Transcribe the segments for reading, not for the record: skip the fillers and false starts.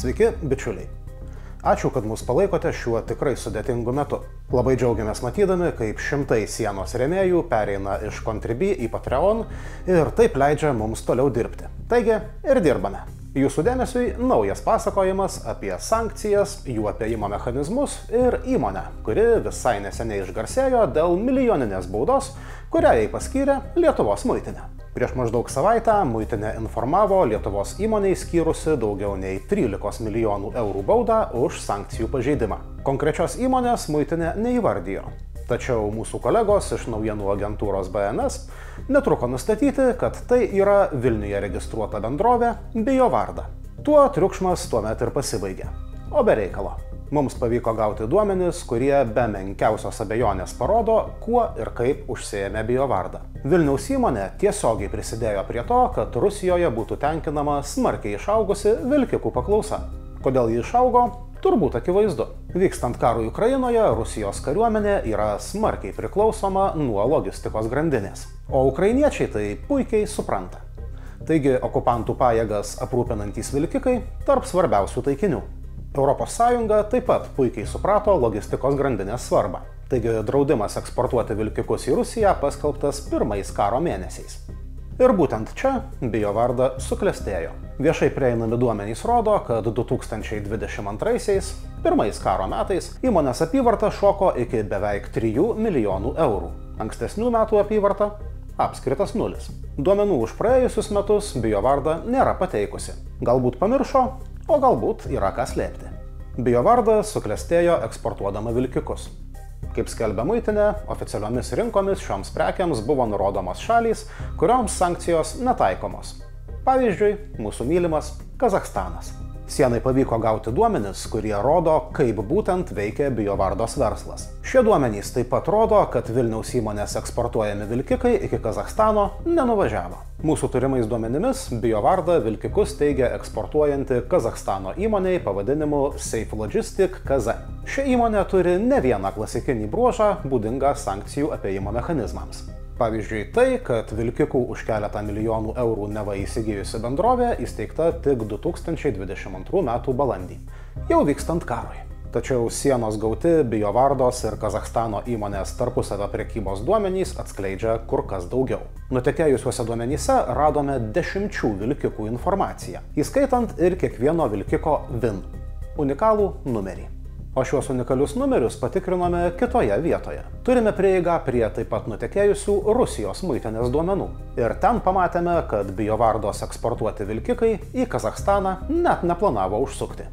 Sveiki, bičiuliai. Ačiū, kad mus palaikote šiuo tikrai sudėtingu metu. Labai džiaugiamės matydami, kaip šimtai sienos rėmėjų pereina iš Contribui į Patreon ir taip leidžia mums toliau dirbti. Taigi ir dirbame. Jūsų dėmesiui naujas pasakojimas apie sankcijas, jų apėjimo mechanizmus ir įmonę, kuri visai neseniai išgarsėjo dėl milijoninės baudos, kurią jai paskyrė Lietuvos muitinė. Prieš maždaug savaitę muitinė informavo Lietuvos įmonei skyrusi daugiau nei 13 milijonų eurų baudą už sankcijų pažeidimą. Konkrečios įmonės muitinė neįvardijo. Tačiau mūsų kolegos iš naujienų agentūros BNS netruko nustatyti, kad tai yra Vilniuje registruota bendrovė Biovarda. Tuo triukšmas tuomet ir pasibaigė. O be reikalo. Mums pavyko gauti duomenis, kurie be menkiausios abejonės parodo, kuo ir kaip užsiėmė Biovarda. Vilniaus įmonė tiesiogiai prisidėjo prie to, kad Rusijoje būtų tenkinama smarkiai išaugusi vilkikų paklausa. Kodėl ji išaugo? Turbūt akivaizdu. Vykstant karui Ukrainoje, Rusijos kariuomenė yra smarkiai priklausoma nuo logistikos grandinės. O ukrainiečiai tai puikiai supranta. Taigi okupantų pajėgas aprūpinantys vilkikai tarp svarbiausių taikinių. Europos Sąjunga taip pat puikiai suprato logistikos grandinės svarbą. Taigi draudimas eksportuoti vilkikus į Rusiją paskelbtas pirmais karo mėnesiais. Ir būtent čia Biovarda suklestėjo. Viešai prieinami duomenys rodo, kad 2022-aisiais, pirmais karo metais, įmonės apyvarta šoko iki beveik 3 milijonų eurų. Ankstesnių metų apyvarta apskritas nulis. Duomenų už praėjusius metus Biovarda nėra pateikusi. Galbūt pamiršo, o galbūt yra ką slėpti. Biovarda suklestėjo eksportuodama vilkikus. Kaip skelbia muitinė, oficialiomis rinkomis šioms prekiams buvo nurodomos šalys, kurioms sankcijos netaikomos. Pavyzdžiui, mūsų mylimas Kazachstanas. Sienai pavyko gauti duomenis, kurie rodo, kaip būtent veikia Biovardos verslas. Šie duomenys taip pat rodo, kad Vilniaus įmonės eksportuojami vilkikai iki Kazachstano nenuvažiavo. Mūsų turimais duomenimis Biovarda vilkikus teigia eksportuojanti Kazachstano įmonei pavadinimu Safe Logistic KZ. Ši įmonė turi ne vieną klasikinį bruožą būdingą sankcijų apėjimo mechanizmams. Pavyzdžiui, tai, kad vilkikų už keletą milijonų eurų neva įsigijusi bendrovė įsteigta tik 2022 m. balandį, jau vykstant karui. Tačiau sienos gauti Biovardos ir Kazachstano įmonės tarpusavio prekybos duomenys atskleidžia kur kas daugiau. Nutekėjusiuose duomenyse radome 10 vilkikų informaciją, įskaitant ir kiekvieno vilkiko VIN, unikalų numerį. O šiuos unikalius numerius patikrinome kitoje vietoje. Turime prieigą prie taip pat nutekėjusių Rusijos muitinės duomenų. Ir ten pamatėme, kad Biovardos eksportuoti vilkikai į Kazachstaną net neplanavo užsukti.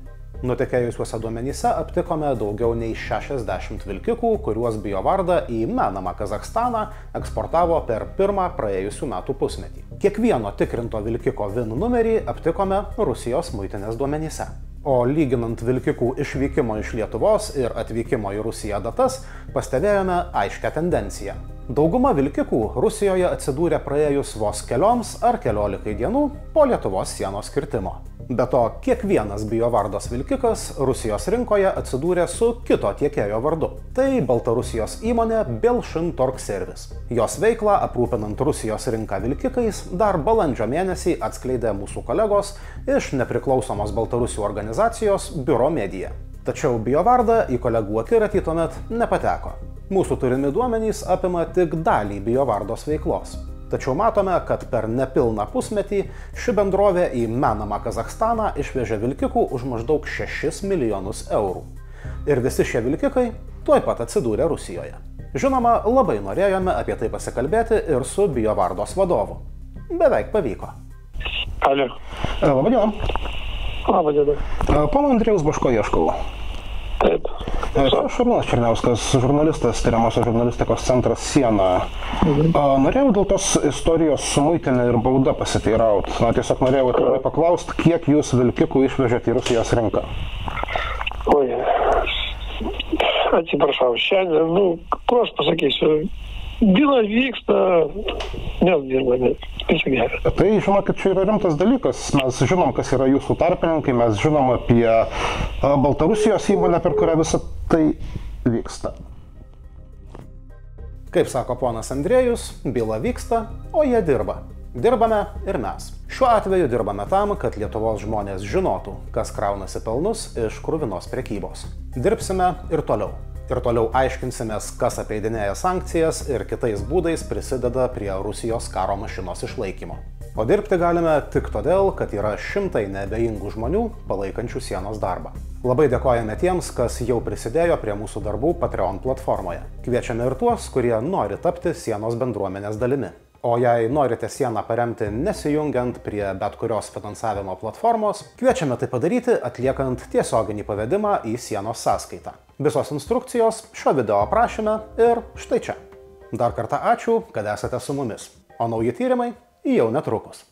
Nutekėjusiuose duomenyse aptikome daugiau nei 60 vilkikų, kuriuos Biovarda į menamą Kazachstaną eksportavo per pirmą praėjusių metų pusmetį. Kiekvieno tikrinto vilkiko VIN numerį aptikome Rusijos muitinės duomenyse. O lyginant vilkikų išvykimo iš Lietuvos ir atvykimo į Rusiją datas, pastebėjome aiškią tendenciją. Dauguma vilkikų Rusijoje atsidūrė praėjus vos kelioms ar keliolikai dienų po Lietuvos sienos kirtimo. Be to, kiekvienas Biovardos vilkikas Rusijos rinkoje atsidūrė su kito tiekėjo vardu. Tai Baltarusijos įmonė Belšin-Torg Service. Jos veiklą aprūpinant Rusijos rinką vilkikais dar balandžio mėnesį atskleidė mūsų kolegos iš nepriklausomos Baltarusių organizacijos Biuro Media. Tačiau Biovarda į kolegų akiratį tuomet nepateko. Mūsų turimi duomenys apima tik dalį Biovardos veiklos. Tačiau matome, kad per nepilną pusmetį ši bendrovė į menamą Kazachstaną išvežė vilkikų už maždaug 6 milijonus eurų. Ir visi šie vilkikai tuoj pat atsidūrė Rusijoje. Žinoma, labai norėjome apie tai pasikalbėti ir su Biovardos vadovu. Beveik pavyko. Alio. Labadiena. Labadiena. Pono Andrėjaus Baško ieškau. Taip. Šarūnas Černiauskas, žurnalistas, tyriamosios žurnalistikos centras Siena. Norėjau dėl tos istorijos su muitinė ir bauda pasiteiraut. Tiesiog norėjau atvirai paklausti, kiek jūs vilkikų išvežėte į Rusijos rinką? Oi, atsiprašau, šiandien, ko aš pasakysiu, byla vyksta, nesdirba, viso gero. Tai žinoma, kad čia yra rimtas dalykas. Mes žinom, kas yra jūsų tarpininkai, mes žinom apie Baltarusijos įmonę, per kurią visą tai vyksta. Kaip sako ponas Andrėjus, byla vyksta, o jie dirba. Dirbame ir mes. Šiuo atveju dirbame tam, kad Lietuvos žmonės žinotų, kas kraunasi pelnus iš kruvinos prekybos. Dirbsime ir toliau. Ir toliau aiškinsimės, kas apeidinėja sankcijas ir kitais būdais prisideda prie Rusijos karo mašinos išlaikymo. O dirbti galime tik todėl, kad yra šimtai neabejingų žmonių palaikančių sienos darbą. Labai dėkojame tiems, kas jau prisidėjo prie mūsų darbų Patreon platformoje. Kviečiame ir tuos, kurie nori tapti sienos bendruomenės dalimi. O jei norite sieną paremti nesijungiant prie bet kurios finansavimo platformos, kviečiame tai padaryti atliekant tiesioginį pavedimą į sienos sąskaitą. Visos instrukcijos šio video aprašyme ir štai čia. Dar kartą ačiū, kad esate su mumis. O nauji tyrimai jau netrukus.